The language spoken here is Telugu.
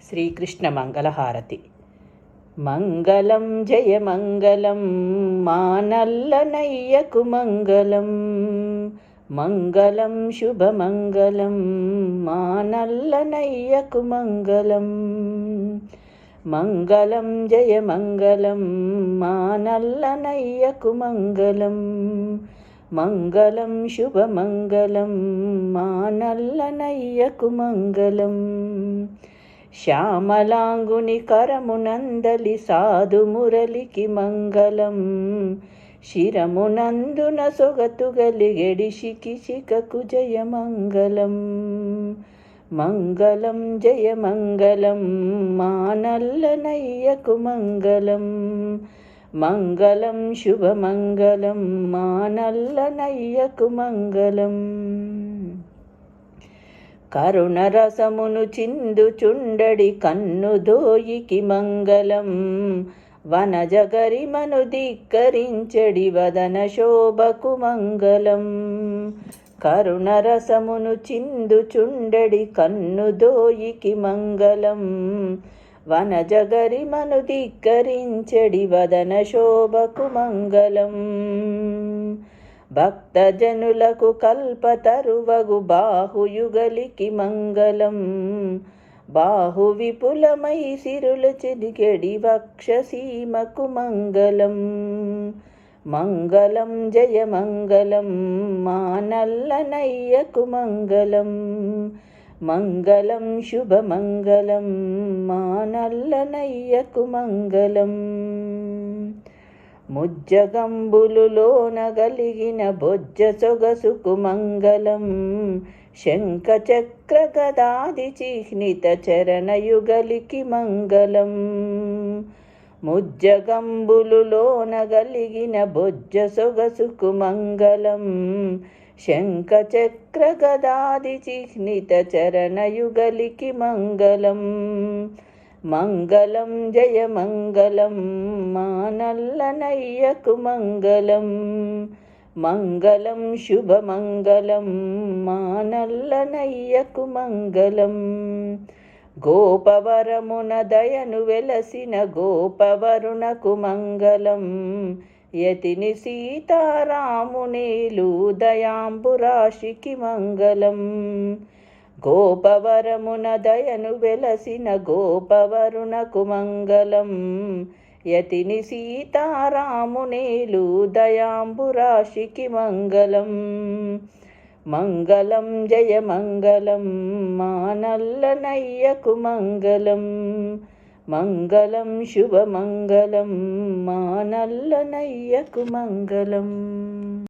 శ్రీకృష్ణ మంగళహారతి. మంగళం జయ మంగళం మా నల్లనయ్యకు మంగళం, మంగళం శుభమంగళం మా నల్లనయ్యకు మంగళం. మంగళం జయ మంగళం మా నల్లనయ్యకు మంగళం, మంగళం శుభమంగళం మా నల్లనయ్యకు మంగళం. శ్యామలాంగుని కరమునందలి సాధు మురళికి మంగళం, శిరమునందున సొగతు గలిగెడి శిఖకు జయ మంగళం. మంగళం జయ మంగళం మా నల్లనయ్యకు మంగళం, మంగళం శుభమంగళం మా నల్లనయ్యకు మంగళం. కరుణరసమును చిందుచుండడి కన్నుదోయికి మంగళం, వనజగరిమను ధిక్కరించడి వదన శోభకు మంగళం. కరుణరసమును చిందుచుండడి కన్నుదోయికి మంగళం, వనజగరిమను ధిక్కరించడి వదన శోభకు మంగళం. భక్తజనులకు కల్పతరువగు బాహుయుగలికి మంగళం, బాహు విపులమై సిరులు చెదిగెడి వక్షసీమకు మంగళం. మంగళం జయ మంగళం మా నల్లనయ్యకు మంగళం, మంగళం శుభమంగళం మా నల్లనయ్యకు మంగళం. ముజ్జగంబులులోన గలిగిన బొజ్జ సొగసుకు మంగళం, శంఖ చక్ర గదాది చిహ్నిత చరణయుగలికి మంగళం. ముజ్జగంబులులోన గలిగిన బొజ్జ సొగసుకు మంగళం, శంఖ చక్ర గదాది చిహ్నిత చరణయుగలికి మంగళం. మంగళం జయ మంగళం మా నల్లనయ్యకు మంగళం, మంగళం శుభమంగళం మా నల్లనయ్యకు మంగళం. గోపవరమున దయను వెలసిన గోపవరునకు మంగళం, యతిని సీతారామునేలు దయాంబురాశికి మంగళం. గోపవరమున దయను వెలసిన గోపవరునకు మంగళం, యతిని సీతారామునేలు దయాంబురాశికి మంగళం. మంగళం జయ మంగళం మా నల్లనయ్యకు మంగళం, మంగళం శుభమంగళం మా నల్లనయ్యకు మంగళం.